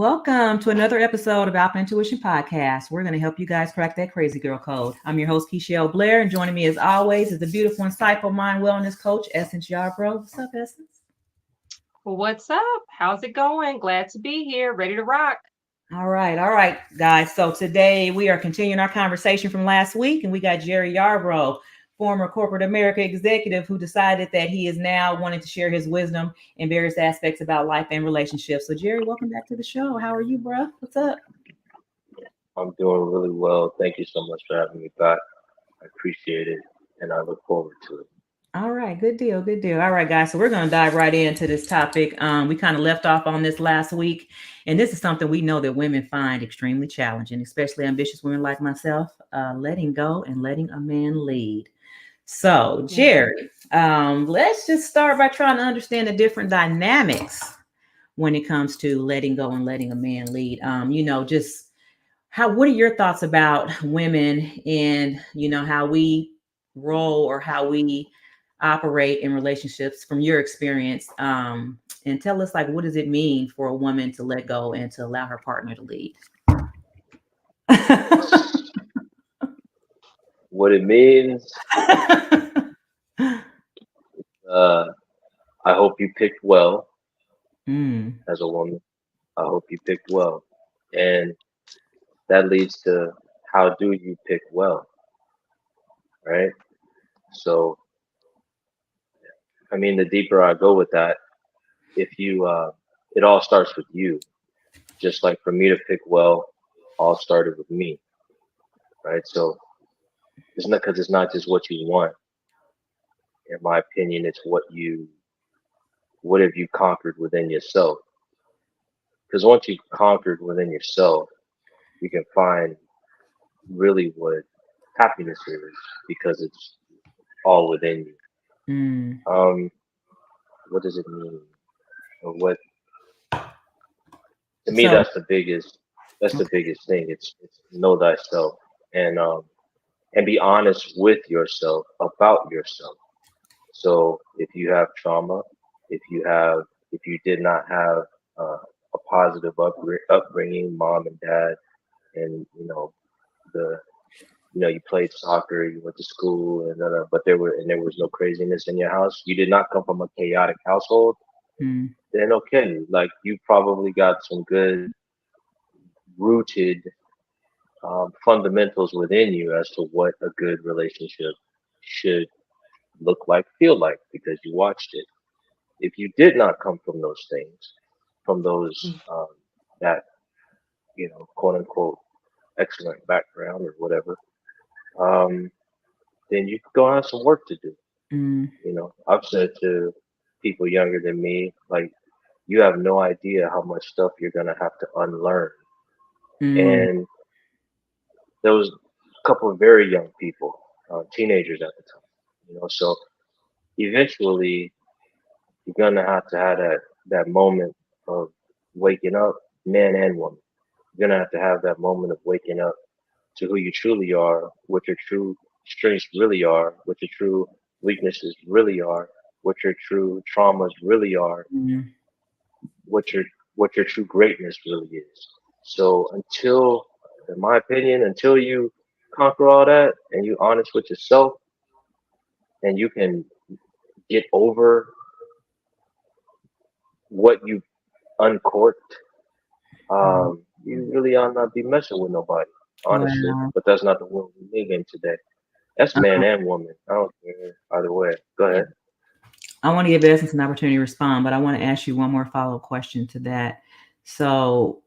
Welcome to another episode of Alpha Intuition Podcast. We're going to help you guys crack that crazy girl code. I'm your host, Keisha Blair, and joining me as always is the beautiful, insightful mind wellness coach, Essence Yarbrough. What's up, Essence? What's up? How's it going? Glad to be here, ready to rock. All right, guys. So today we are continuing our conversation from last week, and we got Jerry Yarbrough, former corporate America executive, who decided that he is now wanting to share his wisdom in various aspects about life and relationships. So, Jerry, welcome back to the show. How are you, bro? What's up? I'm doing really well. Thank you so much for having me back. I appreciate it, and I look forward to it. All right, good deal, good deal. All right, guys. So we're going to dive right into this topic. We kind of left off on this last week, and this is something we know that women find extremely challenging, especially ambitious women like myself, letting go and letting a man lead. So, Jerry, let's just start by trying to understand the different dynamics when it comes to letting go and letting a man lead. Just what are your thoughts about women and, how we roll or how we operate in relationships from your experience? And tell us, like, what does it mean for a woman to let go and to allow her partner to lead? What it means, uh, I hope you picked well as a woman. I hope you picked well. And that leads to how do you pick well, right? So, I mean, the deeper I go with that, if you, it all starts with you. Just like for me to pick well, all started with me, right? So it's not because it's not just what you want. In my opinion, it's what have you conquered within yourself? Because once you've conquered within yourself, you can find really what happiness is because it's all within you. What does it mean? Or what to me So, that's the biggest thing. It's know thyself and be honest with yourself about yourself. So if you have trauma, if you have if you did not have a positive upbringing, mom and dad, and the you played soccer, you went to school, but there was no craziness in your house. You did not come from a chaotic household. Then okay, like you probably got some good rooted fundamentals within you as to what a good relationship should look like, feel like, because you watched it. If you did not come from those things, from those that quote unquote excellent background or whatever, um, then you gonna have some work to do. I've said to people younger than me, like, you have no idea how much stuff you're gonna have to unlearn. mm, And there was a couple of very young people, teenagers at the time, so eventually you're gonna have to have that moment of waking up, man and woman. You're gonna have that moment of waking up to who you truly are, what your true strengths really are, what your true weaknesses really are, what your true traumas really are, mm, what your true greatness really is. So in my opinion, until you conquer all that and you honest with yourself and you can get over what you uncorked, you really ought not be messing with nobody, honestly. wow. But that's not the world we live in today. That's man and woman. I don't care either way. Go ahead. I want to give Essence an opportunity to respond, but I want to ask you one more follow-up question to that. So,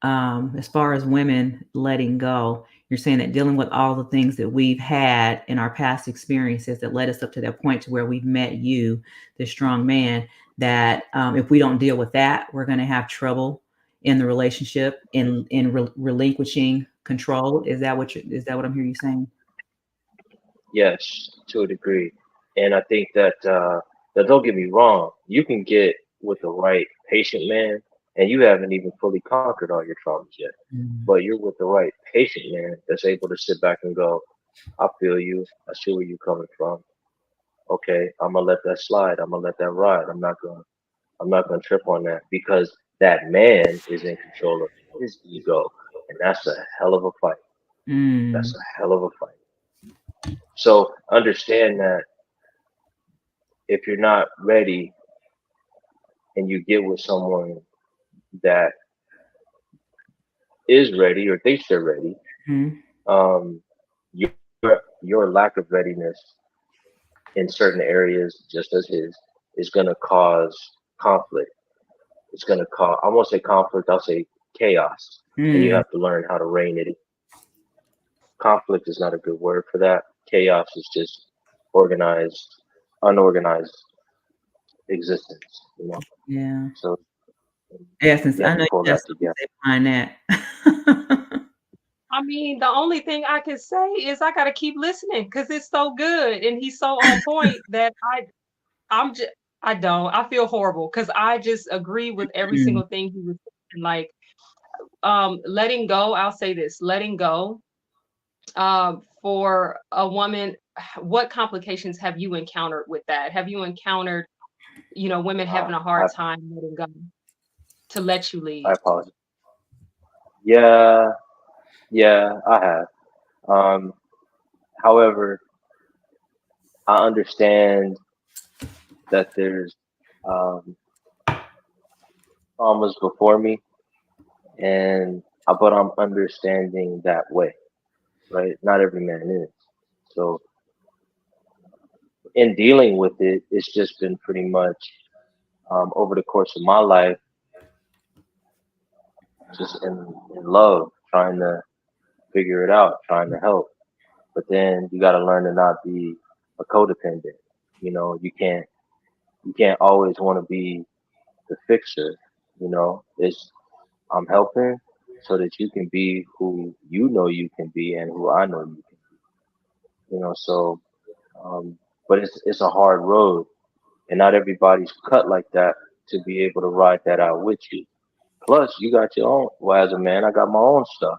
as far as women letting go, you're saying that dealing with all the things that we've had in our past experiences that led us up to that point to where we've met you, this strong man, that if we don't deal with that, we're going to have trouble in the relationship in relinquishing control. Is that what I'm hearing you saying? Yes, to a degree. And I think that don't get me wrong, you can get with the right patient man, and you haven't even fully conquered all your traumas yet. Mm, But you're with the right patient man that's able to sit back and go, I feel you. I see where you're coming from. Okay, I'm gonna let that slide. I'm gonna let that ride. I'm not gonna trip on that because that man is in control of his ego, and that's a hell of a fight. That's Mm. a hell of a fight. So understand that if you're not ready and you get with someone that is ready or thinks they're ready, Mm. um, your your lack of readiness in certain areas, just as his, is going to cause conflict. It's going to cause, I won't say conflict, I'll say chaos. And you Mm. have to learn how to rein it in. Conflict is not a good word for that. Chaos is just organized, unorganized existence, you know? Yeah. So Essence. you I have to know pull you got that something to together. say behind that. I mean, the only thing I can say is I gotta keep listening because it's so good and he's so on point that I'm just I don't. I feel horrible because I just agree with every Mm. single thing he was saying. Like, letting go, I'll say this, letting go, for a woman, what complications have you encountered with that? Have you encountered, women having a I, hard time letting go to let you I lead? apologize. Yeah, yeah, I have. Um, However, I understand that there's um, traumas before me, and but I'm understanding that way, right? Not every man is. So in dealing with it, it's just been pretty much over the course of my life, just in love, trying to figure it out, trying to help. But then you got to learn to not be a codependent. You can't always want to be the fixer. It's I'm helping so that you can be who you know you can be and who I know you can be. So um, but it's a hard road, and not everybody's cut like that to be able to ride that out with you. Plus, you got your own. Well, as a man, I got my own stuff.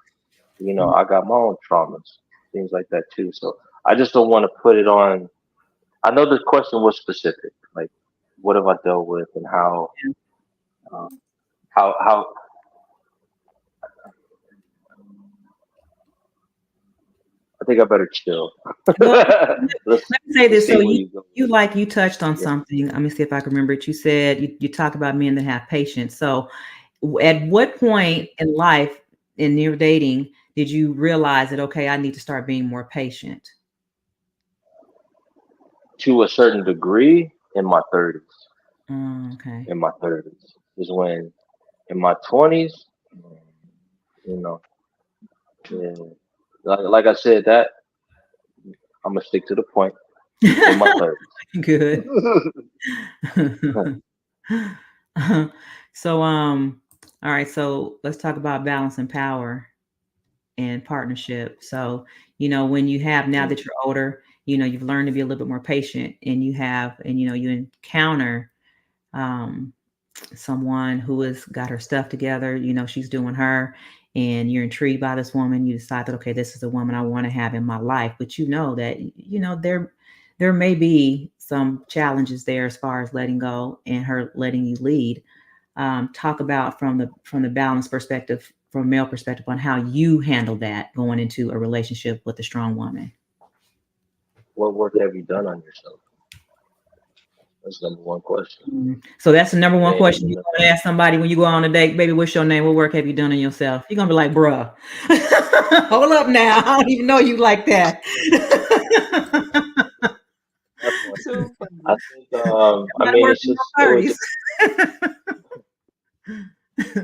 I got my own traumas, things like that too. So I just don't want to put it on. I know the question was specific, like what have I dealt with and uh, how. I think I better chill. Well, let's let me say let's this. see So where you you go. you like you touched on Yeah. something. Let me see if I can remember it. You said you talk about men that have patience. So at what point in life in your dating did you realize that okay, I need to start being more patient? To a certain degree, in my 30s. Okay. In my 30s is when, in my 20s, you know, yeah, like I said, that I'm gonna stick to the point. In my 30s. Good. So all right, so let's talk about balance and power and partnership. So, when you have now that you're older, you've learned to be a little bit more patient and you encounter um someone who has got her stuff together, she's doing her, and you're intrigued by this woman, you decide that okay, this is the woman I want to have in my life, but you know that there may be some challenges there as far as letting go and her letting you lead. Talk about from the balance perspective, from a male perspective, on how you handle that going into a relationship with a strong woman. What work have you done on yourself? That's number one question. So that's the number You one ain't question even you want to ask somebody when you go on a date. Baby, what's your name? What work have you done on yourself? You're gonna be like, bruh, hold up now. I don't even know you like that. that point. Too I funny. think I Might mean work it's in just your it was 30s.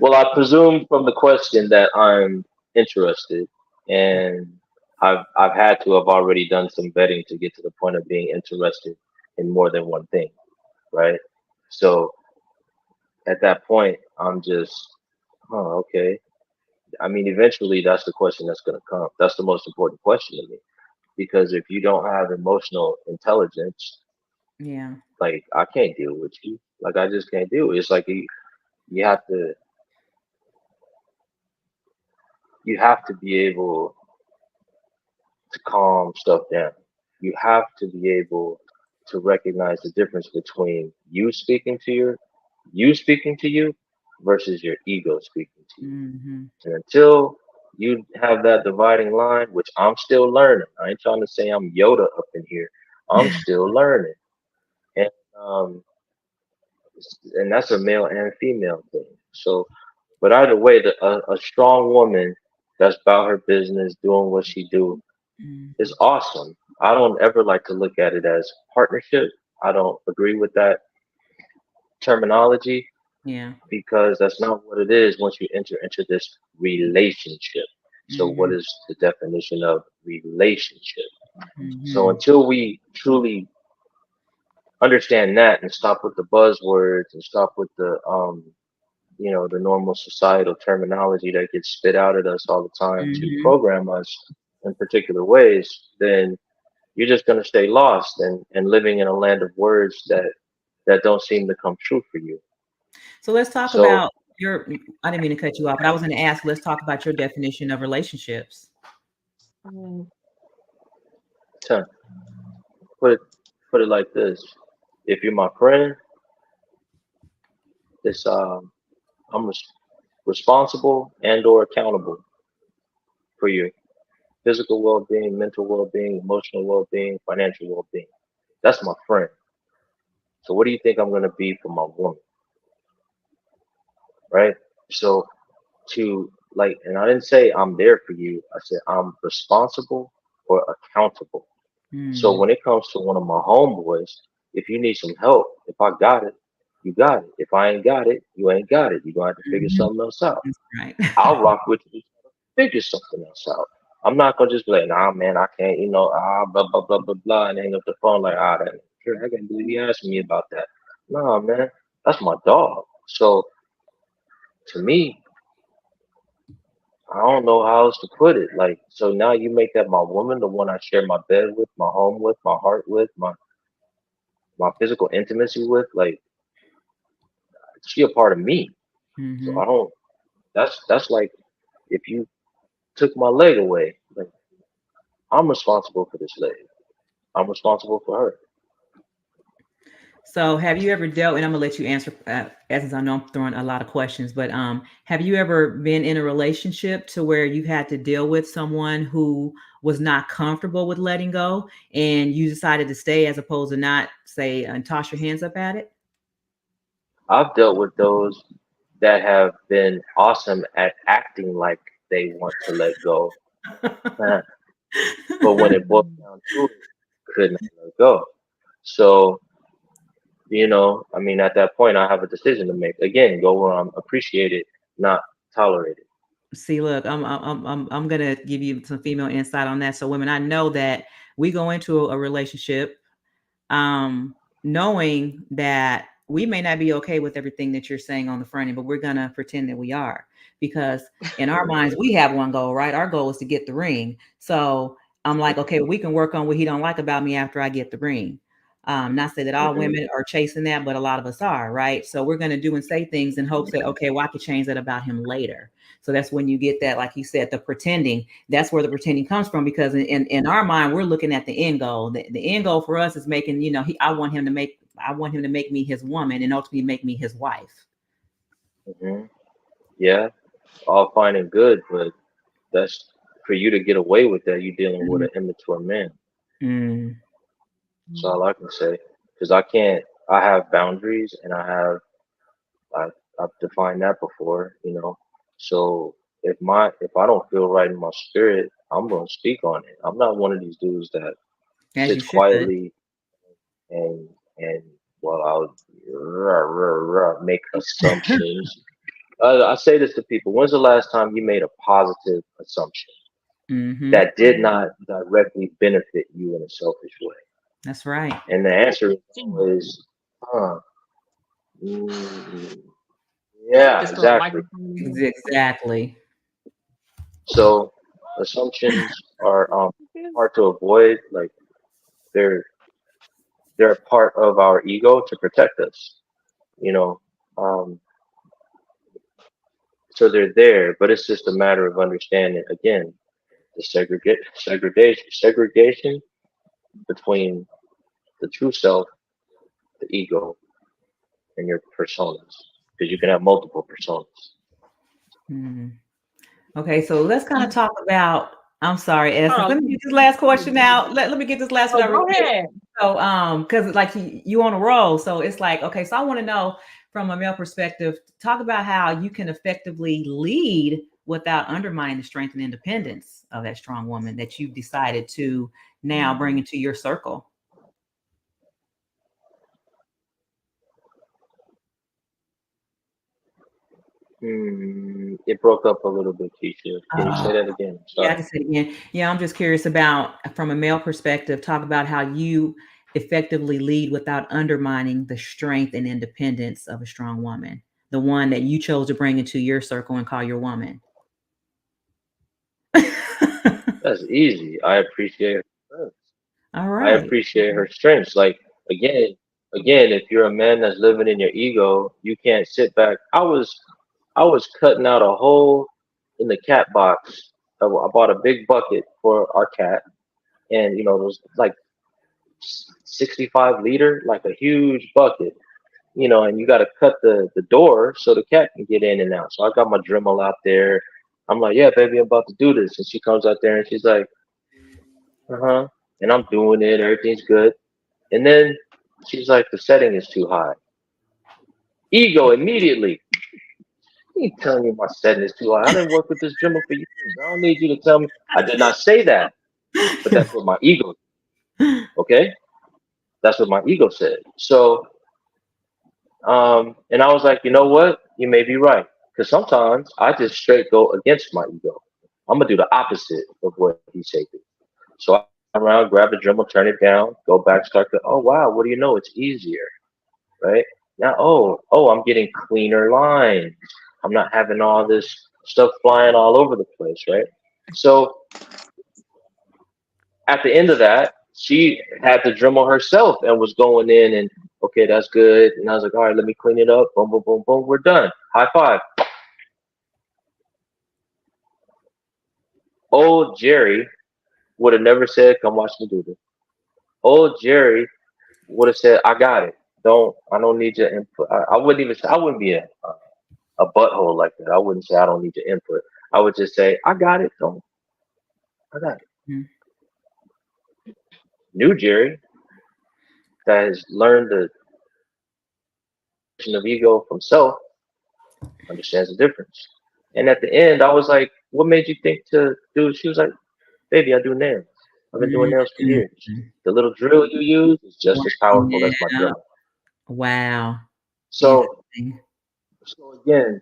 well, I presume from the question that I'm interested, and I've had to have already done some vetting to get to the point of being interested in more than one thing, right? So at that point, I'm just, oh, okay. I mean, eventually, that's the question that's going to come. That's the most important question to me, because if you don't have emotional intelligence, Yeah. like I can't deal with you. Like I just can't do it. It's like you have to you have to be able to calm stuff down. You have to be able to recognize the difference between you speaking to you versus your ego speaking to you. Mm-hmm. And until you have that dividing line, which I'm still learning, I ain't trying to say I'm Yoda up in here. I'm still learning, and um, and that's a male and female thing. So, but either way, a strong woman that's about her business, doing what she do, is awesome. I don't ever like to look at it as partnership. I don't agree with that terminology Yeah. because that's not what it is once you enter into this relationship. So, what Mm-hmm. is the definition of relationship? So, Mm-hmm. until we truly understand that and stop with the buzzwords and stop with the the normal societal terminology that gets spit out at us all the time to Mm-hmm. program us in particular ways, then you're just going to stay lost and living in a land of words that don't seem to come true for you. So let's talk So, about your. I didn't mean to cut you off, but I was going to ask. Let's talk about your definition of relationships. Mm. Tim, put it, put it like this: if you're my friend, it's I'm responsible and or accountable for your physical well-being, mental well-being, emotional well-being, financial well-being. That's my friend. So what do you think I'm going to be for my woman, right? So to like, and I didn't say I'm there for you. I said I'm responsible or accountable. So Mm, when it comes to one of my homeboys, if you need some help, if I got it, you got it. If I ain't got it, you ain't got it. You're gonna have to figure mhm, something else out. that's right. I'll rock with you, figure something else out. I'm not gonna just be like, nah, man, I can't, blah blah blah blah blah, and hang up the phone like, that. Sure, I can't believe you asked me about that. Nah, man, that's my dog. So to me, I don't know how else to put it. Like, so now you make that my woman, the one I share my bed with, my home with, my heart with, my physical intimacy with. Like, she a part of me. So Hmm. I don't. That's like if you took my leg away. Like, I'm responsible for this leg. I'm responsible for her. So, have you ever dealt? And I'm gonna let you answer, as I know I'm throwing a lot of questions, but have you ever been in a relationship to where you had to deal with someone who was not comfortable with letting go, and you decided to stay as opposed to not say and toss your hands up at it? I've dealt with those that have been awesome at acting like they want to let go, but when it boils Mm. down to it, could not let go. So I mean, at that point, I have a decision to make. Again, go where I'm appreciated, not tolerated. See, look, I'm gonna give you some female insight on that. So, women, I know that we go into a relationship knowing that we may not be okay with everything that you're saying on the front end, but we're gonna pretend that we are because in our minds we have one goal, right? Our goal is to get the ring. So I'm like, okay, we can work on what he don't like about me after I get the ring. Not say that all Hmm. women are chasing that, but a lot of us are, right? So we're gonna do and say things in hopes that okay, well, I could change that about him later. So that's when you get that, like you said, the pretending. That's where the pretending comes from because in our mind we're looking at the end goal. The end goal for us is making I want him to make me his woman and ultimately make me his wife. Hmm. Yeah, all fine and good, but that's for you to get away with that. You're dealing with Mm, an immature man. mm, That's all I can say. Because I can't. I have boundaries, and I I've defined that before. So if I don't feel right in my spirit, I'm gonna speak on it. I'm not one of these dudes that as you sits should. quietly and well, I'll rah, rah, rah, make assumptions. I say this to people: when's the last time you made a positive assumption Hmm. that did not directly benefit you in a selfish way? That's right. And the answer is Mm. always, huh, mm, I yeah, just feel a exactly. microphone. Exactly. So assumptions are Yeah. hard to avoid. Like they're they're a part of our ego to protect us. You know, um, so they're there, but it's just a matter of understanding again the segregation between the true self, the ego, and your personas. because you can have multiple personas. Mhm. Okay, so let's kind of talk about. I'm sorry, Essence. Hold Let me on. get this last question out. Let me get this last one Oh, out real go quick. ahead. So, because like you on a roll, so it's like, okay, so I want to know from a male perspective, talk about how you can effectively lead without undermining the strength and independence of that strong woman that you've decided to now bring into your circle. It broke up a little bit, Keisha. Can you say that again? Yeah, I Sorry. can say it again. Yeah, I'm just curious about, from a male perspective, talk about how you effectively lead without undermining the strength and independence of a strong woman, the one that you chose to bring into your circle and call your woman. That's easy. I appreciate her strengths. All I right. appreciate her strengths. Like again, if you're a man that's living in your ego, you can't sit back. I was cutting out a hole in the cat box. I bought a big bucket for our cat, and those like 65 liter, like a huge bucket. And you got to cut the door so the cat can get in and out. So I got my Dremel out there. I'm like, yeah, baby, I'm about to do this. And she comes out there and she's like, uh-huh. And I'm doing it. Everything's good. And then she's like, the setting is too high. Ego immediately. You ain't telling me my setting is too high. I didn't work with this Dremel for years. I don't need you to tell me. I did not say that, but that's what my ego, okay? That's what my ego said. So, and I was like, you know what? You may be right. Because sometimes I just straight go against my ego. I'm gonna do the opposite of what he said. So I turn around, grab the Dremel, turn it down, go back, start to, oh wow, what do you know? It's easier, right? Now, oh, I'm getting cleaner lines. I'm not having all this stuff flying all over the place, right? So at the end of that, she had the Dremel herself and was going in and okay, that's good. And I was like, all right, let me clean it up. Boom, boom, boom, boom. We're done. High five. Old Jerry would have never said, come watch me do this. Old Jerry would have said, I got it. I don't need your input. I wouldn't even say, I wouldn't be a butthole like that. I wouldn't say I don't need your input. I would just say, I got it. Don't. I got it. Mhm. New Jerry that has learned the of ego from self understands the difference. And at the end, I was like, what made you think to do? She was like, baby, I do nails. I've been doing nails for years. Mhm. The little drill you use is just as powerful as my Yeah. Dremel. Wow. So, Interesting. so again,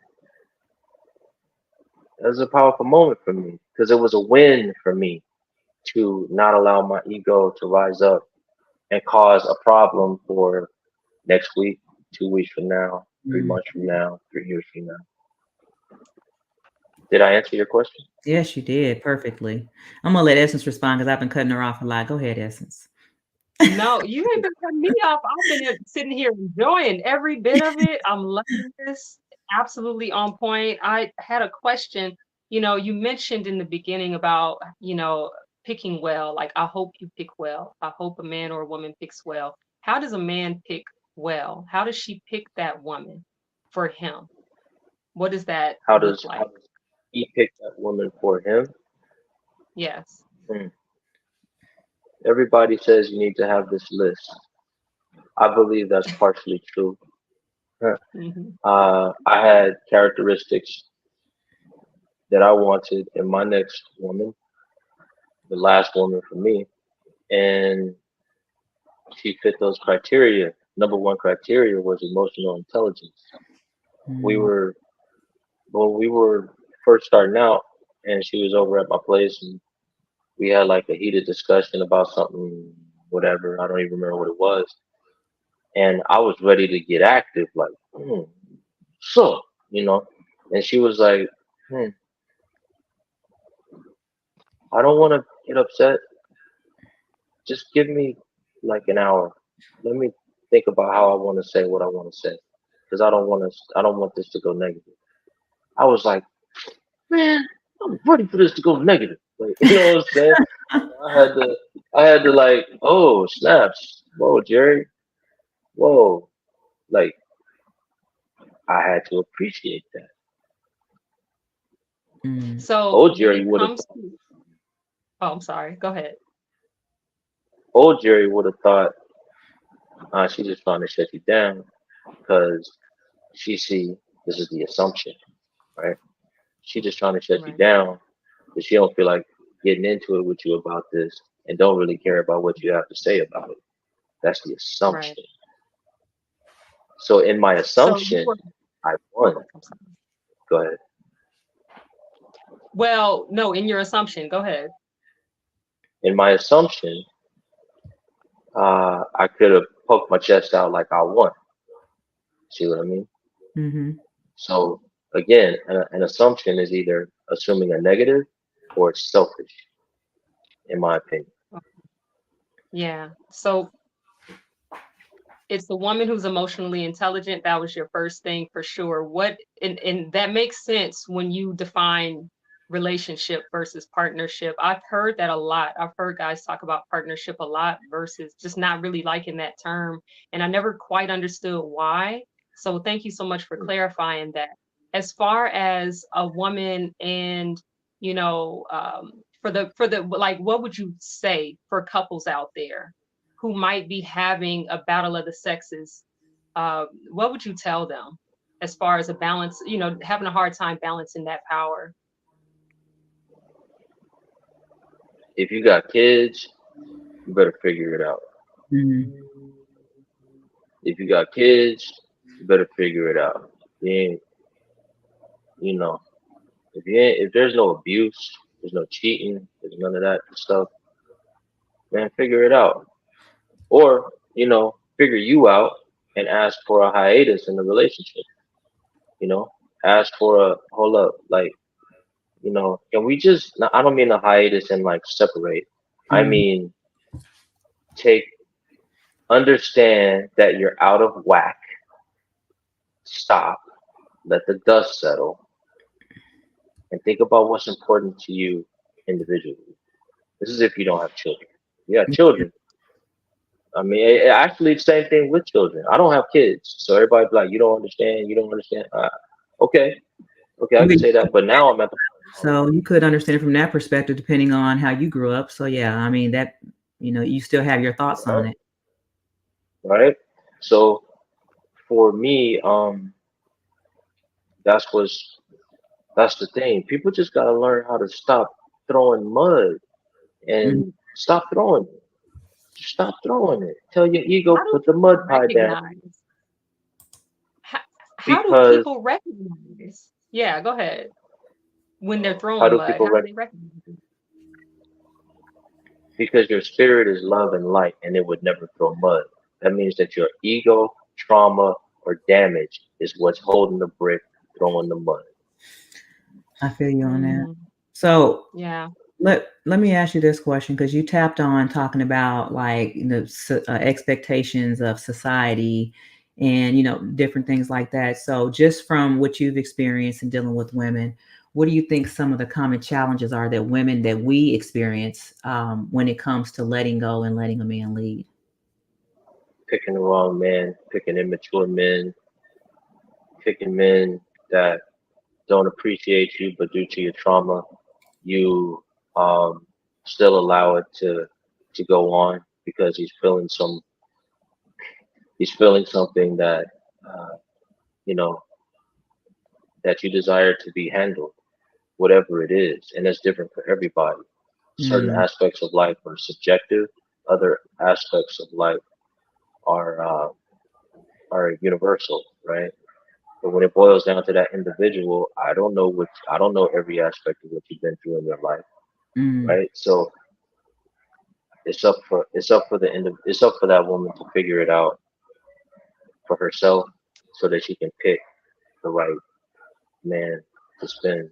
it was a powerful moment for me because it was a win for me to not allow my ego to rise up and cause a problem for next week, 2 weeks from now, 3 months from now, 3 years from now. Did I answer your question? Yes, you did perfectly. I'm gonna let Essence respond because I've been cutting her off a lot. Go ahead, Essence. No, you ain't been cutting me off. I've been sitting here enjoying every bit of it. I'm loving this. Absolutely on point. I had a question. You mentioned in the beginning about, picking well. Like, I hope you pick well. I hope a man or a woman picks well. How does a man pick well? How does she pick that woman for him? What does that How look does like? he pick that woman for him? Yes. Hmm. Everybody says you need to have this list. I believe that's partially true. Huh. Hmm. I had characteristics that I wanted in my next woman, the last woman for me, and she fit those criteria. Number one criteria was emotional intelligence. We Mm, were we were first starting out, and she was over at my place, and we had like a heated discussion about something, whatever. I don't even remember what it was, and I was ready to get active, like, so, you know, and she was like, hmm, I don't want to get upset. Just give me like an hour. Let me think about how I want to say what I want to say, because I don't want this to go negative. I was like, man, I'm ready for this to go negative. Like, you know what I'm saying? I had to like, oh snaps, whoa, Jerry, whoa, like I had to appreciate that. So Old when Jerry it would have comes to, oh, I'm sorry. Go ahead. old Jerry would have thought she's just trying to shut you down because she see this is the assumption, right? She just trying to shut you Right. down because she don't feel like getting into it with you about this and don't really care about what you have to say about it. That's the Right. assumption. So in my So you assumption, were, I won. I'm sorry. Go ahead. Well, no, in your assumption, go ahead. In my assumption, I could have poked my chest out like I won. See what I mean? Mm-hmm. So again, an assumption is either assuming a negative or it's selfish, in my opinion. Yeah. So it's the woman who's emotionally intelligent. That was your first thing for sure. What and that makes sense when you define relationship versus partnership. I've heard that a lot. I've heard guys talk about partnership a lot versus just not really liking that term. And I never quite understood why. So thank you so much for clarifying that. As far as a woman and for the like, what would you say for couples out there who might be having a battle of the sexes, what would you tell them as far as a balance, having a hard time balancing that power? If you got kids, you better figure it out. Mm-hmm. If you got kids, you better figure it out. You ain't, you know, if there's no abuse, there's no cheating, there's none of that stuff, man, figure it out. Or, figure you out and ask for a hiatus in the relationship. You know, ask for a hold up, like, can we just? No, I don't mean a hiatus and like separate. I Mm-hmm. mean take understand that you're out of whack. Stop, let the dust settle, and think about what's important to you individually. This is if you don't have children. You have children. I mean, actually, the same thing with children. I don't have kids, so everybody be like, "You don't understand. You don't understand." Okay, okay, I can say that. But now I'm at the point. So you could understand it from that perspective, depending on how you grew up. So yeah, I mean that, you still have your thoughts on Right, it. right. So for me, that's what's that's the thing. People just gotta learn how to stop throwing mud Mm. and stop throwing it. Just stop throwing it. Tell your ego How do put the people mud pie down recognize? How, how do because people recognize? Yeah, go ahead. When they're how throwing do mud, people how do they recognize it? because your spirit is love and light and it would never throw mud. That means that your ego, trauma, or damage is what's holding the brick, throwing the mud. I feel you on that. Mm, So yeah. let me ask you this question, because you tapped on talking about like expectations of society and different things like that. So just from what you've experienced in dealing with women, what do you think some of the common challenges are that we experience when it comes to letting go and letting a man lead? Picking the wrong man, picking immature men, picking men that don't appreciate you, but due to your trauma, you still allow it to go on because he's feeling something that uh, you know that you desire to be handled, whatever it is, and it's different for everybody. Certain Mm, aspects of life are subjective. Other aspects of life are are universal, right? But when it boils down to that individual, I don't know every aspect of what you've been through in your life, mm, right? So it's up for that woman to figure it out for herself so that she can pick the right man to spend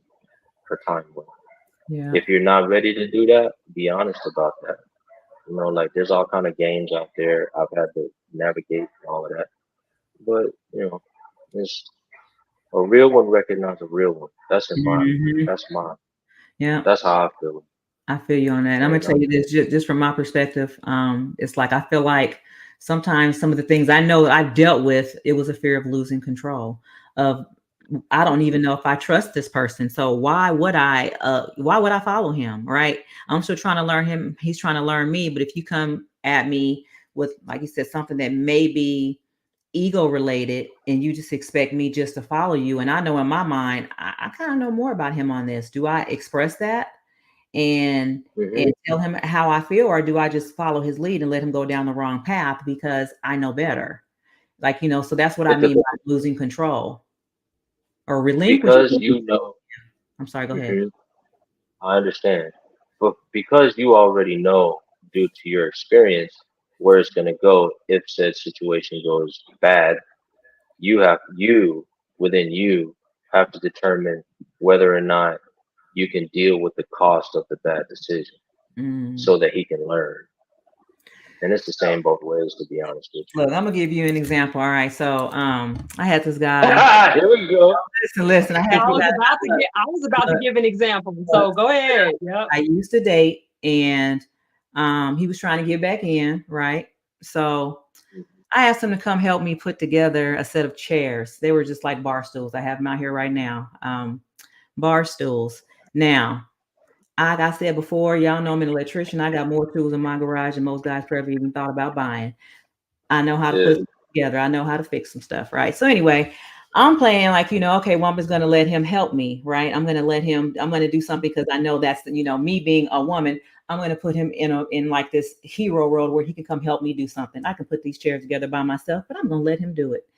her time with. yeah. If you're not ready to do that, be honest about that. Like there's all kind of games out there I've had to navigate and all of that. But it's a real one recognize a real one. Hmm. That's mine. Yeah. That's how I feel. I feel you on that. And I'm gonna And tell you this, just from my perspective. It's like I feel like sometimes some of the things I know that I've dealt with, it was a fear of losing control. of I don't even know if I trust this person. So why would I follow him? Right. I'm still trying to learn him. He's trying to learn me. But if you come at me with, like you said, something that may be ego related and you just expect me just to follow you. And I know in my mind, I kind of know more about him on this. Do I express that and Hmm. tell him how I feel, or do I just follow his lead and let him go down the wrong path because I know better? Like, so that's what I It mean depends by losing control or relinquishing. because you know. I'm sorry, go ahead. Mhm, I understand, but because you already know due to your experience where it's going to go if said situation goes bad, you within you have to determine whether or not you can deal with the cost of the bad decision Mm. so that he can learn. And it's the same both ways, to be honest with Look, I'm gonna give you an example. All right. So I had this you. guy. Here we go. Listen, I had I this was guy. about to I was about to Look, give an example. look, So go ahead. Yep. I used to date and he was trying to get back in, right? So I asked him to come help me put together a set of chairs. They were just like bar stools. I have them out here right now. Bar stools. Now, like I said before, y'all know I'm an electrician. I got more tools in my garage than most guys probably even thought about buying. I know how to Yeah. put it together. I know how to fix some stuff, right? So anyway, I'm playing like, okay, Wampa's gonna let him help me, right? I'm gonna do something because I know that's me being a woman, I'm gonna put him in like this hero world where he can come help me do something. I can put these chairs together by myself, but I'm gonna let him do it.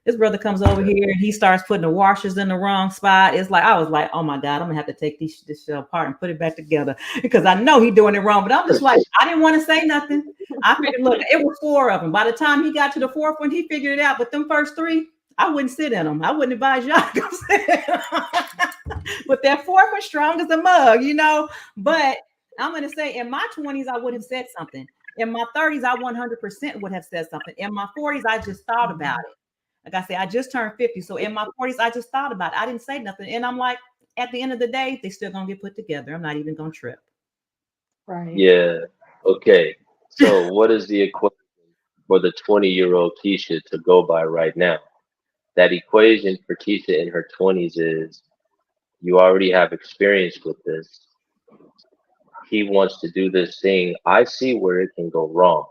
This brother comes over Okay. here and he starts putting the washers in the wrong spot. It's like I was like, oh my God, I'm gonna have to take this apart and put it back together because I know he's doing it wrong. But I'm just like, I didn't want to say nothing. I figured, look, it was four of them. By the time he got to the fourth one, he figured it out. But them first three, I wouldn't sit in them. I wouldn't advise y'all to go sit in them. But that fourth was strong as a mug. But I'm going to say in my 20s, I would have said something. In my 30s, I 100% would have said something. In my 40s, I just thought about it. Like I said, I just turned 50. So in my 40s, I just thought about it. I didn't say nothing. And I'm like, at the end of the day, they still going to get put together. I'm not even going to trip. Right. Yeah. Okay. So, what is the equation for the 20-year-old Keisha to go by right now? That equation for Keisha in her 20s is you already have experience with this. He wants to do this thing. I see where it can go wrong.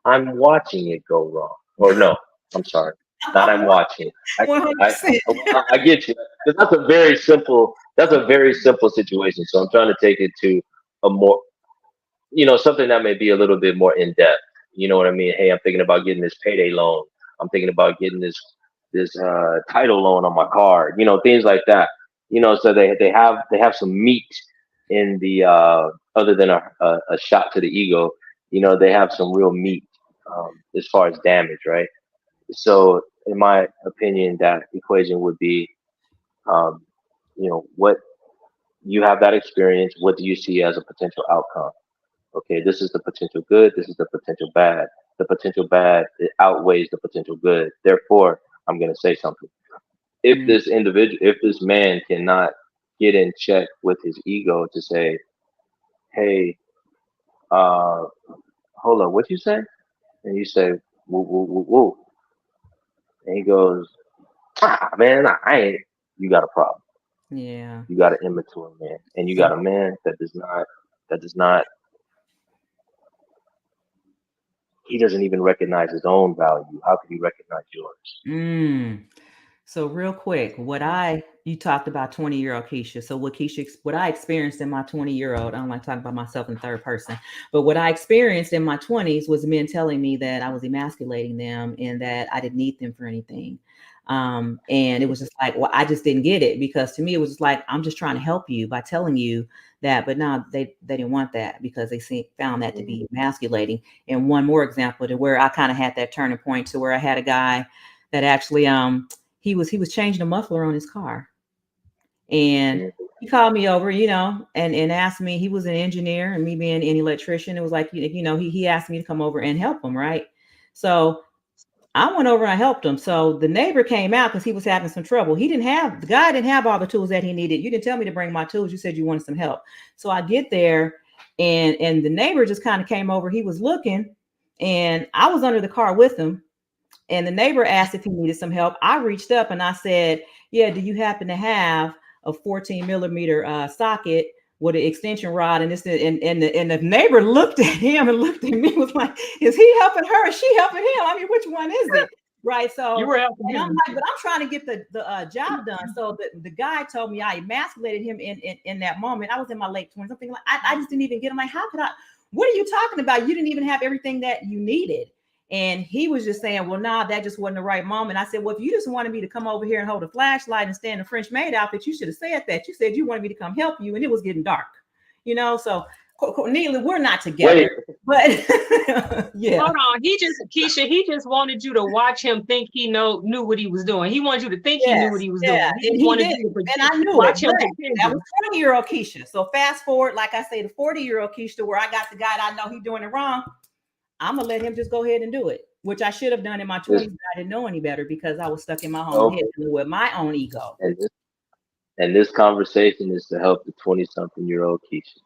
I'm watching it go wrong. Or no, I'm sorry. Not I'm watching. I 100%. I get you. 'Cause that's a very simple situation. So I'm trying to take it to a more something that may be a little bit more in depth. You know what I mean? Hey, I'm thinking about getting this payday loan. I'm thinking about getting this title loan on my car. Things like that. So they have some meat in the other than a shot to the ego. They have some real meat as far as damage, right? So, in my opinion, that equation would be, um, what you have that experience. What do you see as a potential outcome? Okay, this is the potential good, this is the potential bad. The potential bad, it outweighs the potential good. Therefore, I'm going to say something. If this man cannot get in check with his ego to say, hey, uh, hold on, what you say? And you say, woo, woo, woo, woo. And he goes, man, I ain't, you got a problem. Yeah. You got an immature man. And you So got a man that does not, he doesn't even recognize his own value. How could he recognize yours? mm, So real quick, you talked about 20-year-old Keisha. So what I experienced in my 20-year-old, I don't like talking about myself in third person, but what I experienced in my 20s was men telling me that I was emasculating them and that I didn't need them for anything. And it was just like, well, I just didn't get it because to me it was just like I'm just trying to help you by telling you that, but no, they didn't want that because found that to be emasculating. And one more example to where I kind of had that turning point to where I had a guy that actually he was changing the muffler on his car, and Mhm. he called me over, and asked me. He was an engineer, and me being an electrician, it was like, he asked me to come over and help him, right? So I went over and I helped him. So the neighbor came out because he was having some trouble. The guy didn't have all the tools that he needed. You didn't tell me to bring my tools. You said you wanted some help. So I get there, and the neighbor just kind of came over. He was looking, and I was under the car with him. And the neighbor asked if he needed some help. I reached up and I said, yeah, do you happen to have a 14 millimeter socket with an extension rod? And the neighbor looked at him and looked at me, was like, is he helping her? Is she helping him? I mean, which one is it? Right. So you were helping and him. I'm like, but I'm trying to get the job done. So the guy told me I emasculated him in that moment. I was in my late 20s. Something like I just didn't even get him. Like, how could I? What are you talking about? You didn't even have everything that you needed. And he was just saying, well, nah, that just wasn't the right moment. I said, well, if you just wanted me to come over here and hold a flashlight and stand in a French maid outfit, you should have said that. You said you wanted me to come help you, and it was getting dark, So Cornelia, we're not together. But yeah. Hold on. Keisha, he just wanted you to watch him think he knew what he was doing. He wanted you to think he knew what he was doing. He wanted you to and I knew watch it. That was 20-year-old Keisha. So fast forward, like I say, the 40-year-old Keisha, where I got the guy that I know he's doing it wrong. I'm gonna let him just go ahead and do it, which I should have done in my 20s, but I didn't know any better because I was stuck in my own head with my own ego. And this conversation is to help the 20-something-year-old Keisha.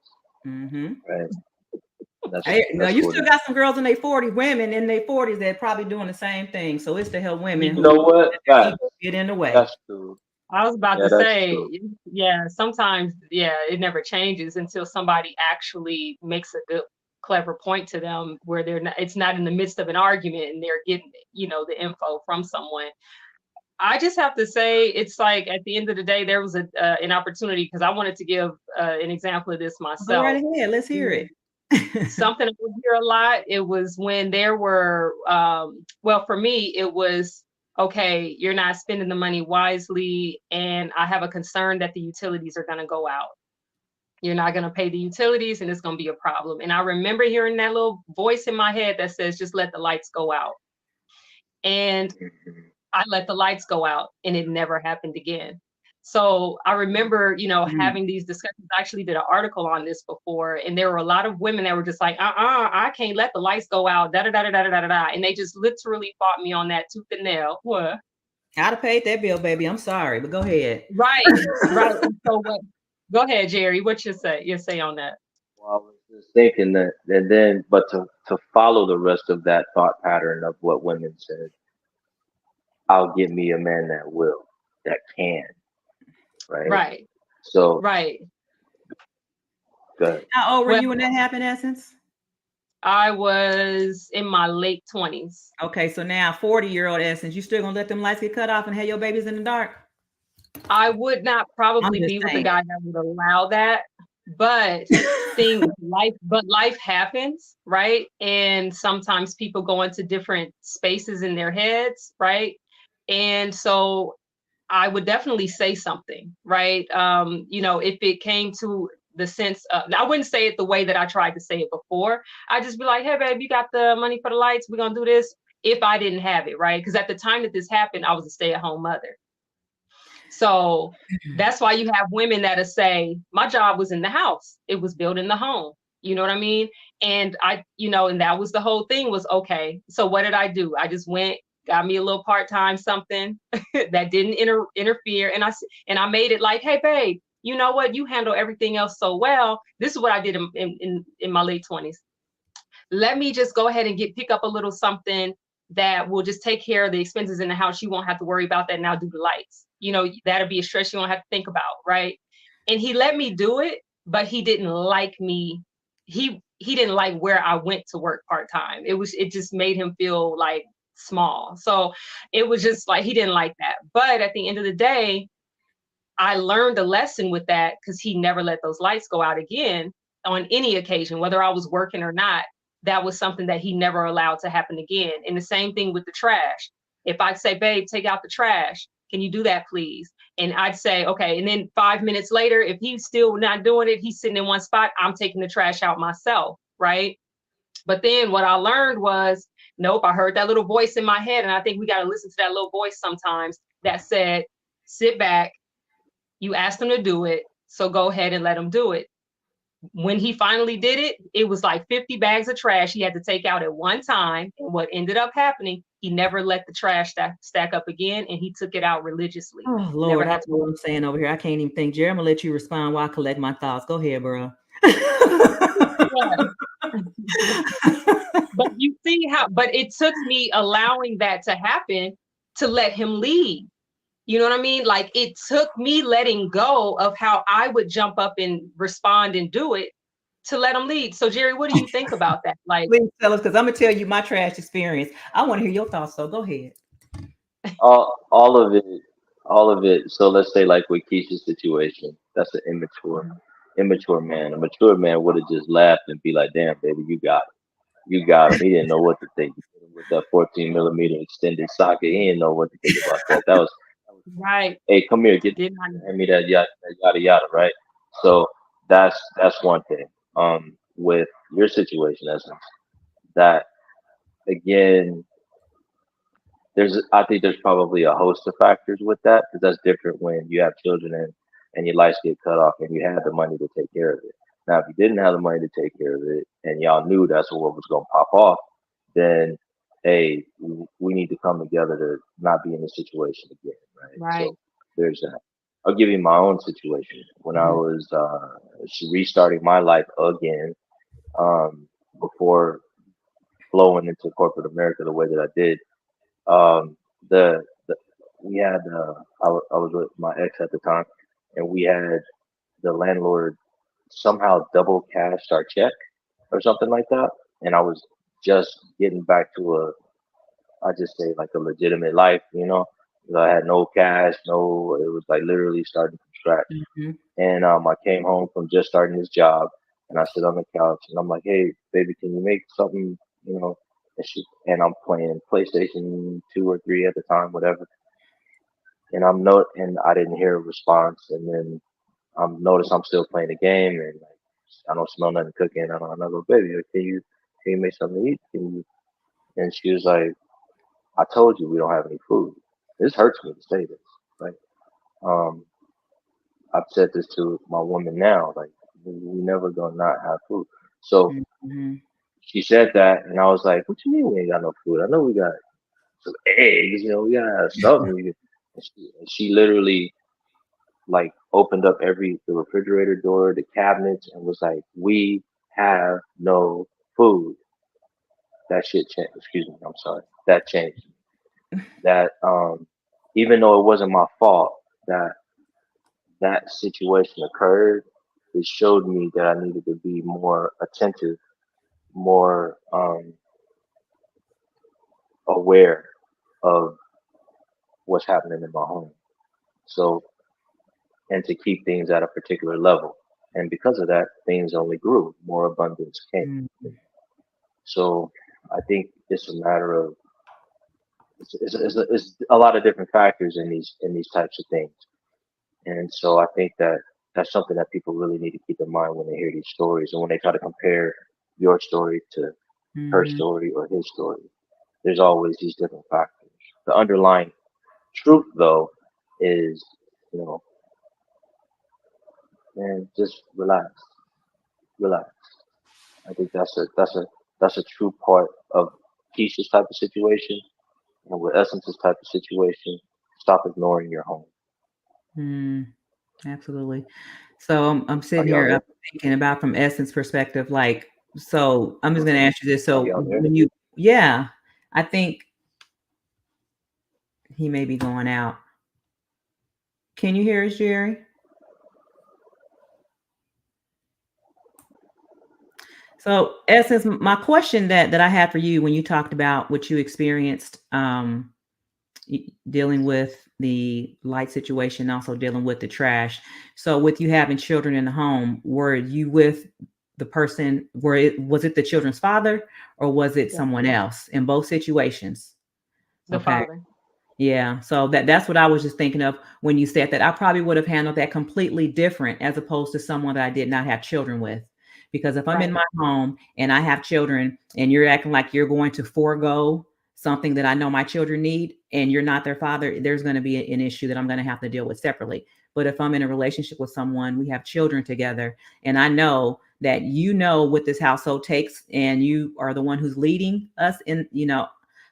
Mm-hmm. Right. Now you still got some girls in their 40s, women in their 40s that probably doing the same thing. So it's to help women who get in the way. That's true. I was about to say, sometimes, it never changes until somebody actually makes a good, clever point to them where it's not in the midst of an argument and they're getting, the info from someone. I just have to say, it's like at the end of the day, there was an opportunity because I wanted to give an example of this myself. Go right ahead. Let's hear it. Something I would hear a lot. It was when there were, for me, it was, okay, you're not spending the money wisely. And I have a concern that the utilities are going to go out. You're not going to pay the utilities and it's going to be a problem. And I remember hearing that little voice in my head that says, just let the lights go out. And I let the lights go out and it never happened again. So I remember, having these discussions. I actually did an article on this before, and there were a lot of women that were just like, I can't let the lights go out, da da da da da da da. And they just literally fought me on that tooth and nail. What? I'd have paid that bill, baby. I'm sorry, but go ahead. Right. So go ahead, Jerry. What you say on that? Well, I was just thinking that, and then, but to follow the rest of that thought pattern of what women said, I'll get me a man that can. Right. So. Right. Good. How old were you when that happened, Essence? I was in my late 20s. Okay, so now 40-year-old Essence, you still gonna let them lights get cut off and have your babies in the dark? I would not probably be with a guy that would allow that, but life happens, right? And sometimes people go into different spaces in their heads, right? And so I would definitely say something, right? If it came to the sense of, I wouldn't say it the way that I tried to say it before. I'd just be like, hey, babe, you got the money for the lights? We're going to do this. If I didn't have it, right? Because at the time that this happened, I was a stay-at-home mother. So that's why you have women that'll say, my job was in the house. It was building the home. You know what I mean? And and that was the whole thing was, okay, so what did I do? I just went, got me a little part-time something that didn't interfere. And I made it like, hey, babe, you know what? You handle everything else so well. This is what I did in my late 20s. Let me just go ahead and pick up a little something that will just take care of the expenses in the house. You won't have to worry about that. Now do the lights. That'll be a stress you won't have to think about, right? And he let me do it, but he didn't like me. He didn't like where I went to work part-time. It just made him feel like small. So it was just like, he didn't like that. But at the end of the day, I learned a lesson with that because he never let those lights go out again on any occasion, whether I was working or not. That was something that he never allowed to happen again. And the same thing with the trash. If I'd say, babe, take out the trash, can you do that, please? And I'd say, okay. And then 5 minutes later, if he's still not doing it, he's sitting in one spot, I'm taking the trash out myself, right? But then what I learned was, nope, I heard that little voice in my head. And I think we got to listen to that little voice sometimes that said, sit back. You asked him to do it. So go ahead and let him do it. When he finally did it, it was like 50 bags of trash he had to take out at one time. And what ended up happening, he never let the trash stack up again. And he took it out religiously. Oh, Lord, that's what I'm saying over here. I can't even think. Jerry, I'm going to let you respond while I collect my thoughts. Go ahead, bro. Yeah. But you see how, but it took me allowing that to happen to let him lead. You know what I mean? Like it took me letting go of how I would jump up and respond and do it to let him lead. So Jerry, what do you think about that? Like, Please tell us, because I'm gonna tell you my trash experience. I want to hear your thoughts, so go ahead. All of it, all of it. So let's say like with Keisha's situation, that's an immature man. A mature man would have just laughed and be like, "Damn, baby, you got him." He didn't know what to think. He hit him with that 14 millimeter extended socket. He didn't know what to think about that. That was right. hey, come here, get Did not. hand me that yada yada, right? So that's one thing. With your situation, Essence, that again, I think there's probably a host of factors with that because that's different when you have children and your lights get cut off and you had the money to take care of it. Now, if you didn't have the money to take care of it and y'all knew that's what was going to pop off, then hey, we need to come together to not be in this situation again, right? Right. So there's that. I'll give you my own situation when I Mhm. was restarting my life again, before flowing into corporate America the way that I did. um the we had I was with my ex at the time, and we had the landlord somehow double cashed our check or something like that, and I was just getting back to I just say like a legitimate life, you know. 'Cause I had no cash, no, it was like literally starting from scratch. Mhm. And I came home from just starting this job, and I sit on the couch, and I'm like, "Hey, baby, can you make something?" You know, and I'm playing PlayStation 2 or 3 at the time, whatever. And I didn't hear a response, and then notice I'm still playing the game, and like, I don't smell nothing cooking. I go, "Baby, can you make something to eat? Can you?" And she was like, "I told you we don't have any food." This hurts me to say this. Like, um, I've said this to my woman now, like we never gonna not have food. So Mhm. she said that, and I was like, "What you mean we ain't got no food? I know we got some eggs, we gotta have something." And she literally like opened up the refrigerator door, the cabinets, and was like, "We have no food." That shit changed. Excuse me, I'm sorry. That changed. That even though it wasn't my fault that that situation occurred, it showed me that I needed to be more attentive, more aware of what's happening in my home. So, and to keep things at a particular level. And because of that, things only grew, more abundance came. Mhm. So, I think it's a matter of it's a lot of different factors in these types of things. And so I think that that's something that people really need to keep in mind when they hear these stories and when they try to compare your story to her Mhm. story or his story. There's always these different factors. The underlying truth, though, is, you know, man, just relax, relax. I think that's a true part of Keisha's type of situation, and with Essence's type of situation. Stop ignoring your home. Mm, absolutely. So I'm Are sitting y'all here there? thinking about from Essence perspective, like, so I'm just going to Hmm. ask you this. Are So y'all there? when you, yeah, I think he may be going out. Can you hear us, Jerry? So Essence, my question that I had for you when you talked about what you experienced, dealing with the light situation, also dealing with the trash. So with you having children in the home, were you with the person, was it the children's father or was it Yeah. someone else in both situations? The Okay. father. Yeah. So that's what I was just thinking of when you said that. I probably would have handled that completely different as opposed to someone that I did not have children with. Because if I'm in Right. my home and I have children and you're acting like you're going to forego something that I know my children need and you're not their father, there's going to be an issue that I'm going to have to deal with separately. But if I'm in a relationship with someone, we have children together, and I know that you know what this household takes and you are the one who's leading us in,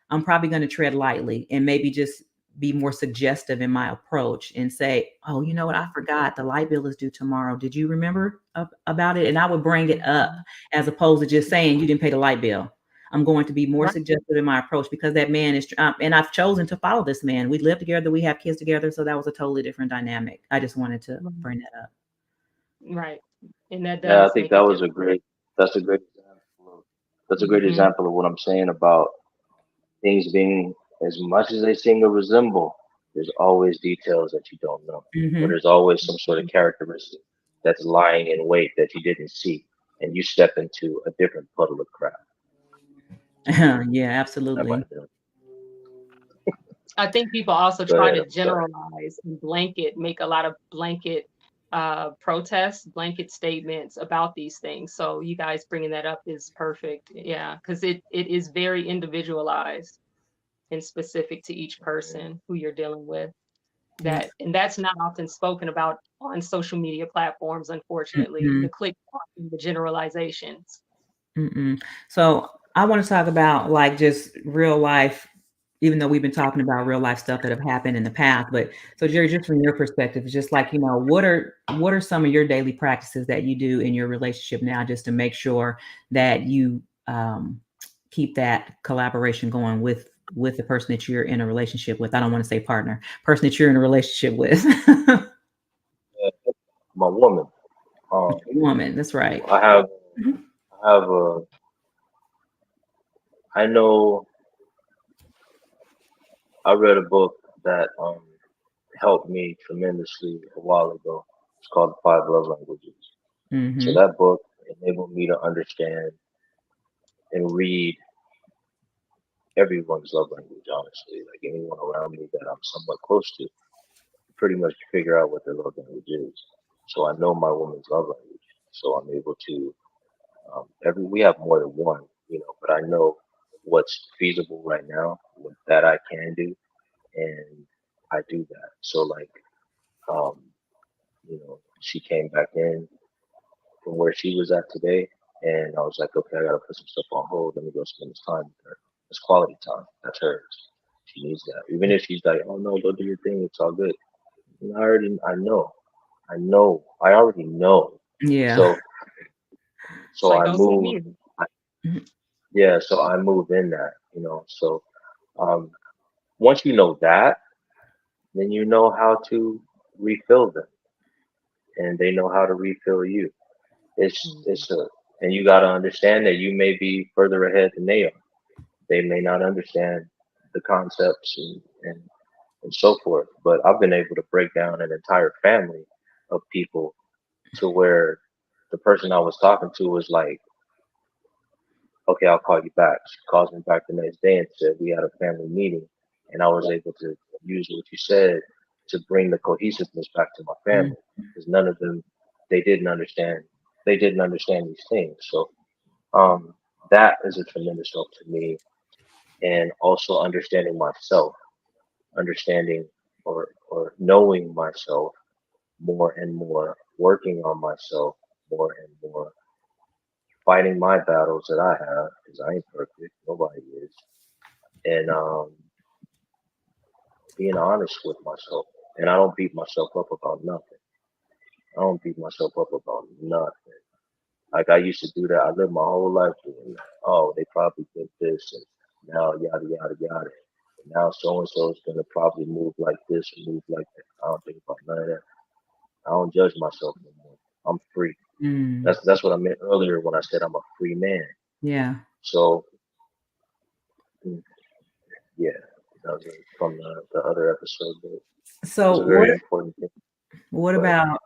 I'm probably going to tread lightly and maybe just be more suggestive in my approach and say, oh, you know what, I Mhm. forgot the light bill is due tomorrow. Did you remember about it? And I would bring it up Mhm. as opposed to just saying you didn't pay the light bill. I'm going to be more Right. suggestive in my approach because that man is, and I've chosen to follow this man. We live together, we have kids together, so that was a totally different dynamic. I just wanted to Right. bring that up. Right. And that Yeah, I does think make a that was difference. a great. That's a great example. That's a great Hmm. example of what I'm saying about things being as much as they seem to resemble. There's always details that you don't know, or Hmm. there's always some sort of characteristic that's lying in wait that you didn't see, and you step into a different puddle of crap. Yeah, That might absolutely. have been. I think people also Go try ahead. to I'm sorry. generalize and blanket, make a lot of blanket protests, blanket statements about these things. So you guys bringing that up is perfect. Yeah, because it is very individualized and specific to each person who you're dealing with. Yeah. And that's not often spoken about on social media platforms, unfortunately. Mm-mm. The click, the generalizations. Mm-mm. So I want to talk about like just real life, even though we've been talking about real life stuff that have happened in the past. But so Jerry, just from your perspective, it's just like, what are some of your daily practices that you do in your relationship now just to make sure that you keep that collaboration going with the person that you're in a relationship with? I don't want to say partner, person that you're in a relationship with. My woman. Um, Woman, that's right. I have. Mhm. I have a. I know. I read a book that helped me tremendously a while ago. It's called Five Love Languages. So Mhm. that book enabled me to understand and read everyone's love language, honestly. Like anyone around me that I'm somewhat close to, pretty much figure out what their love language is. So I know my woman's love language. So I'm able to every we have more than one, but I know what's feasible right now, what that I can do, and I do that. So like um, she came back in from where she was at today. And I was like, okay, I gotta put some stuff on hold. Let me go spend this time with her. It's quality time. That's hers. She needs that. Even if she's like, oh no, go do your thing. It's all good. I know. I already know. Yeah. So, It's so like, I don't say move. me. I, Mhm. yeah. So I move in that. So, um, once you know that, then you know how to refill them, and they know how to refill you. Mhm. It's a, and you got to understand that you may be further ahead than they are. They may not understand the concepts and so forth. But I've been able to break down an entire family of people to where the person I was talking to was like, okay, I'll call you back. She calls me back the next day and said, we had a family meeting. And I was able to use what you said to bring the cohesiveness back to my Mhm. family because none of them, they didn't understand. They didn't understand these things. So um, that is a tremendous help to me. And also understanding myself, understanding or knowing myself more and more, working on myself more and more, fighting my battles that I have because I ain't perfect, nobody is, and being honest with myself. And I don't beat myself up about nothing. I don't beat myself up about nothing. Like I used to do that. I lived my whole life doing that. Oh, they probably think this, and now yada yada yada. And now so and so is gonna probably move like this or move like that. I don't think about none of that. I don't judge myself no more. I'm free. Mm. That's what I meant earlier when I said I'm a free man. Yeah. So mm, yeah, that was from the other episode, but it was So a very important thing. what But about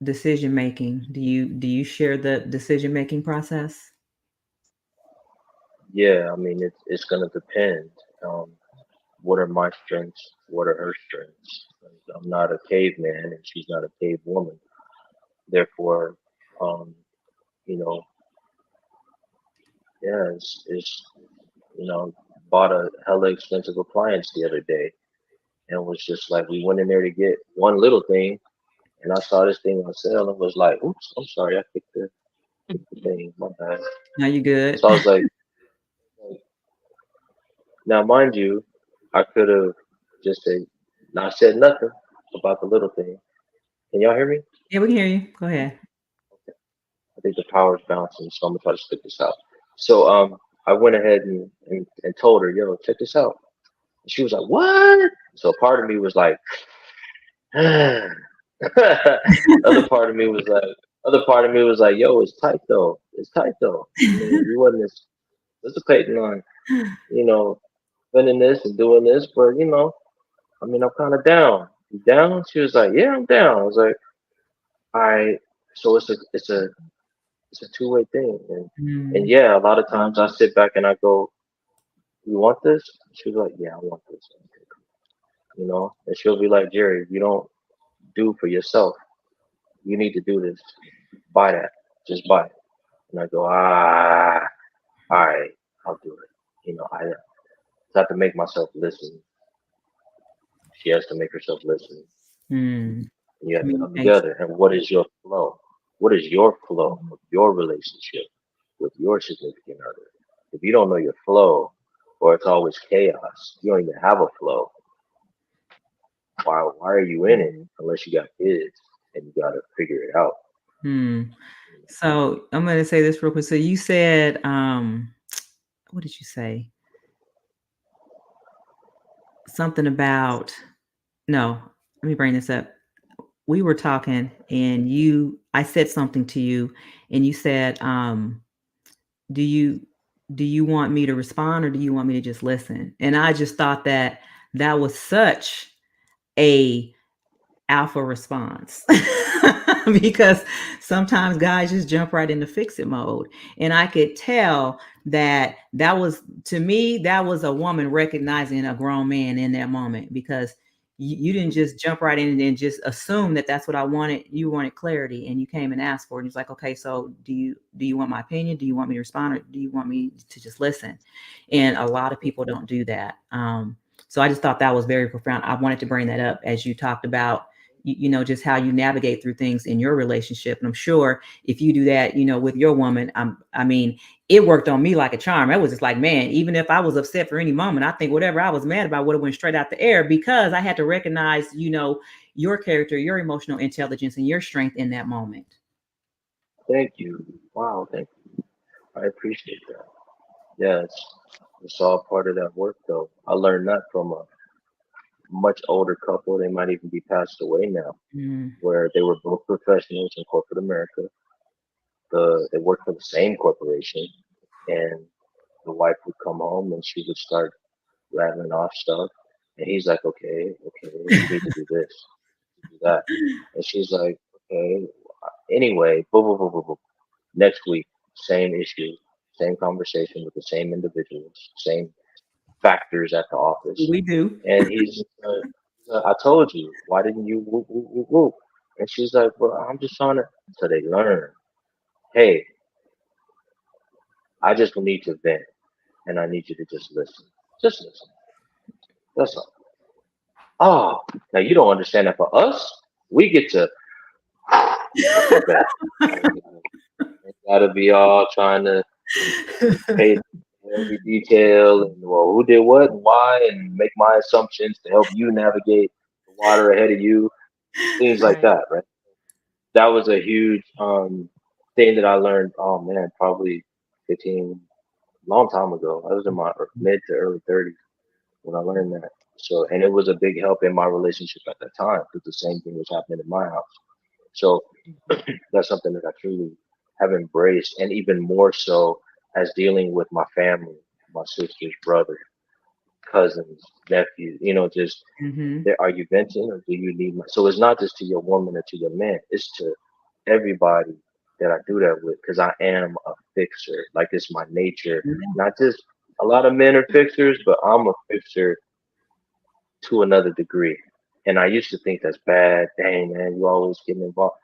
decision making? Do you share the decision making process? yeah, I mean it's gonna depend. Um, what are my strengths? What are her strengths? Like, I'm not a caveman, and she's not a cave woman. Therefore, um, you know, yeah, it's bought a hella expensive appliance the other day, and was just like we went in there to get one little thing, and I saw this thing on sale and was like, oops, I'm sorry, I picked the thing, my bad. Now you good? So I was like, now mind you, I could have. Just say, not said nothing about the little thing. Can y'all hear me? Yeah, we can hear you. Go ahead. I think the power's bouncing, so I'm gonna try to stick this out. So I went ahead and told her, yo, check this out. And she was like, what? So part of me was like, other part of me was like, yo, it's tight though. It's tight though. I mean, we wasn't anticipating on, you know, spending this and doing this, but I mean, I'm kind of down. You down? She was like, yeah, I'm down. I was like, all right. So it's a two-way thing, and Mm, yeah, a lot of times I sit back and I go, you want this? She was like, yeah, I want this. And she'll be like, Jerry, you don't do for yourself. You need to do this. Buy that. Just buy it. And I go, all right, I'll do it. I have to make myself listen. She has to make herself listen. mm. And you have to come Communication. together. And what is your flow? What is your flow of your relationship with your significant other? If you don't know your flow, or it's always chaos, you don't even have a flow. Why are you in it Mhm. unless you got kids and you got to figure it out? Hmm. So I'm going to say this real quick. So you said, what did you say? Something about, no, let me bring this up. We were talking and I said something to you and you said, do you, do you want me to respond or do you want me to just listen? And I just thought that that was such a alpha response because sometimes guys just jump right into fix it mode, and I could tell that that was, to me, that was a woman recognizing a grown man in that moment, because you didn't just jump right in and just assume that that's what I wanted. You wanted clarity and you came and asked for it. And he's like, okay, so do you want my opinion? Do you want me to respond, or do you want me to just listen? And a lot of people don't do that. So I just thought that was very profound. I wanted to bring that up as you talked about, just how you navigate through things in your relationship. And I'm sure if you do that, with your woman, I mean, it worked on me like a charm. I was just like, man, even if I was upset for any moment, I think whatever I was mad about would have went straight out the air, because I had to recognize, your character, your emotional intelligence, and your strength in that moment. Thank you. Wow, thank you. I appreciate that. Yeah, it's all part of that work, though. I learned that from a much older couple. They might even be passed away now, Mm, where they were both professionals in corporate America. They worked for the same corporation, and the wife would come home and she would start rattling off stuff, and he's like, okay, okay, you need to do this, do that, and she's like, okay, anyway, boom, boom, boom, boom, boom. Next week, same issue, same conversation with the same individuals, same factors at the office, we do. and I told you, why didn't you whoop, whoop, whoop, whoop? And she's like, well, I'm just trying to. So they learn, hey, I just need to vent, and I need you to just listen. Just listen. That's all. Oh, now you don't understand that for us, we get to, okay, bet. It gotta be all trying to pay every detail and, well, who did what and why, and make my assumptions to help you navigate the water ahead of you, things like Right. that, right? That was a huge thing that I learned. Oh man, probably 15, long time ago. I was in my mid to early 30s when I learned that. So, and it was a big help in my relationship at that time because the same thing was happening in my house. So that's something that I truly have embraced, and even more so as dealing with my family, my sister's brother, cousins, nephews. Just Hmm. there. Are you venting, or do you need my? So it's not just to your woman or to your man. It's to everybody that I do that with, because I am a fixer. Like, it's my nature. Not just a lot of men are fixers, but I'm a fixer to another degree. And I used to think that's bad. Dang, man, you always getting involved.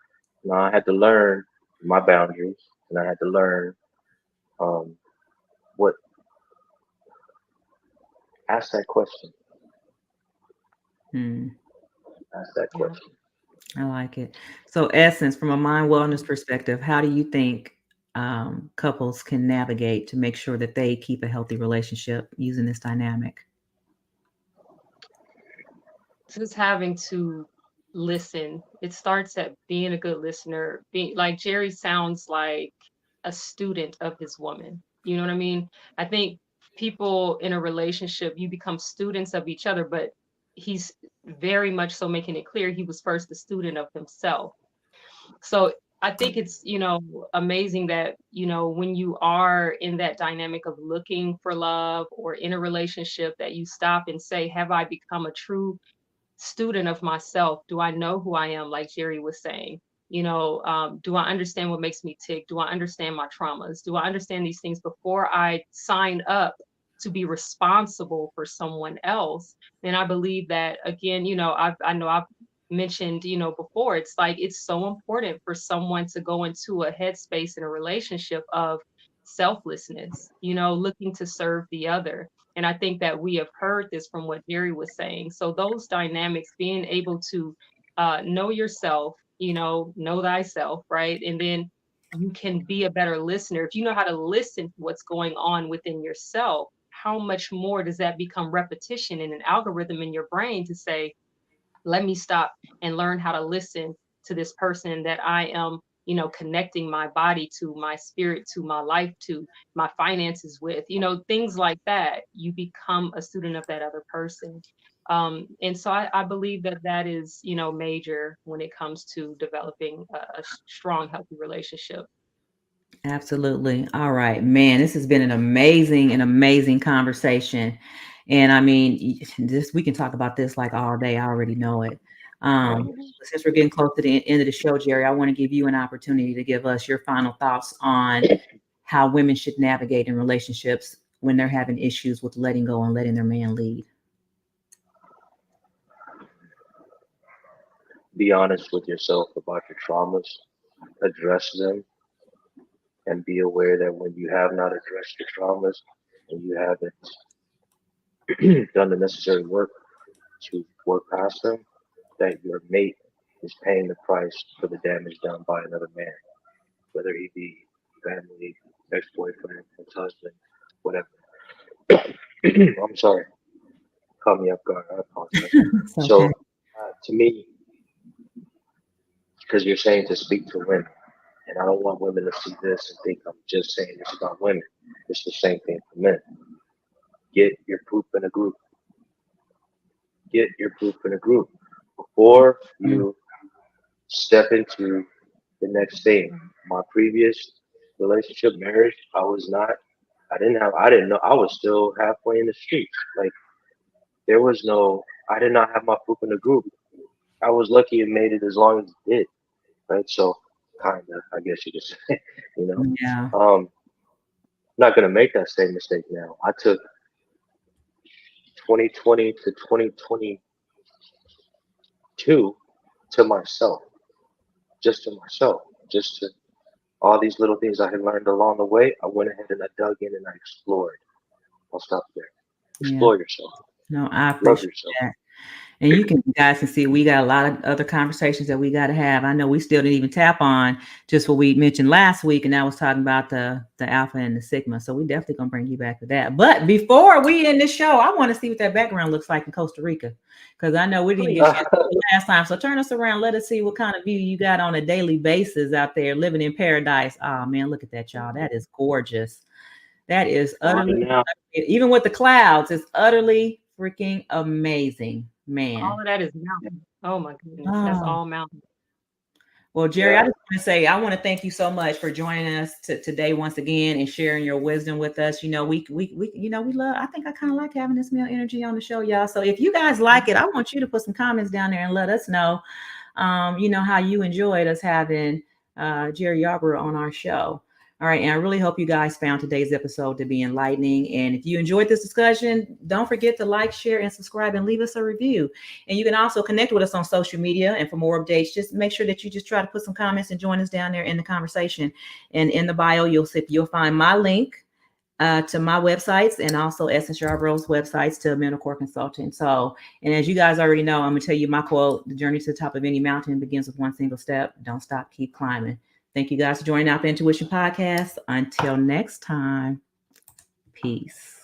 No, I had to learn my boundaries, and I had to learn um, what. Ask that question. Mm, Ask that Yeah. question. I like it. So, Essence, from a mind wellness perspective, how do you think couples can navigate to make sure that they keep a healthy relationship using this dynamic? just having to listen. It starts at being a good listener. Being like Jerry sounds like a student of his woman. You know what I mean? I think people in a relationship, you become students of each other, but he's very much so making it clear he was first a student of himself. So I think it's, amazing that, when you are in that dynamic of looking for love or in a relationship, that you stop and say, have I become a true student of myself? Do I know who I am? Like Jerry was saying, do I understand what makes me tick? Do I understand my traumas? Do I understand these things before I sign up to be responsible for someone else? Then I believe that, again, I know I've mentioned, before, it's like it's so important for someone to go into a headspace in a relationship of selflessness, looking to serve the other. And I think that we have heard this from what Jerry was saying. So those dynamics, being able to know yourself, know thyself, right? And then you can be a better listener. If you know how to listen to what's going on within yourself, how much more does that become repetition in an algorithm in your brain to say, let me stop and learn how to listen to this person that I am, connecting my body to, my spirit to, my life to, my finances with, things like that. You become a student of that other person. And so I believe that that is, major when it comes to developing a strong, healthy relationship. Absolutely. All right, man. This has been an amazing conversation, and I mean, this we can talk about this like all day. I already know it. Since we're getting close to the end of the show, Jerry, I want to give you an opportunity to give us your final thoughts on how women should navigate in relationships when they're having issues with letting go and letting their man lead. Be honest with yourself about your traumas, address them, and be aware that when you have not addressed your traumas and you haven't done the necessary work to work past them, that your mate is paying the price for the damage done by another man, whether he be family, ex-boyfriend, ex-husband, whatever. I'm sorry, caught me off guard. I apologize. It's So, okay. to me, because you're saying to speak to women, and I don't want women to see this and think I'm just saying this about women. It's the same thing for men. Get your poop in a group. Get your poop in a group before Mm, you step into the next thing. My previous relationship, marriage, I didn't know, I was still halfway in the streets. Like, there was no, I did not have my poop in the group. I was lucky it made it as long as it did, right? So, kind of, I guess you could say, you know. yeah. Not going to make that same mistake now. I took 2020 to 2022 to myself, just to myself, just to all these little things I had learned along the way. I went ahead and I dug in and I explored. I'll stop there. Yeah. Explore yourself. No, I Love appreciate yourself. that. And you guys can see we got a lot of other conversations that we got to have. I know we still didn't even tap on just what we mentioned last week, and that was talking about the alpha and the sigma. So we definitely gonna bring you back to that. But before we end this show, I want to see what that background looks like in Costa Rica, because I know we didn't get you last time. So turn us around, let us see what kind of view you got on a daily basis out there living in paradise. Oh man, look at that, y'all. That is gorgeous. That is Right utterly, now, even with the clouds, it's utterly freaking amazing, All man. of that is mountain. Oh my goodness. That's Oh, all mountain. well, Jerry, I yeah. just want to say I want to thank you so much for joining us today once again and sharing your wisdom with us. We love. I think I kind of like having this male energy on the show, y'all. So if you guys like it, I want you to put some comments down there and let us know, how you enjoyed us having Jerry Yarbrough on our show. All right, and I really hope you guys found today's episode to be enlightening. And if you enjoyed this discussion, don't forget to like, share, and subscribe, and leave us a review. And you can also connect with us on social media. And for more updates, just make sure that you just try to put some comments and join us down there in the conversation. And in the bio, you'll find my link to my websites and also Essence Yarbrough's websites to mental core consulting. So, and as you guys already know, I'm going to tell you my quote: the journey to the top of any mountain begins with one single step. Don't stop, keep climbing. Thank you guys for joining Out the Intuition Podcast. Until next time, peace.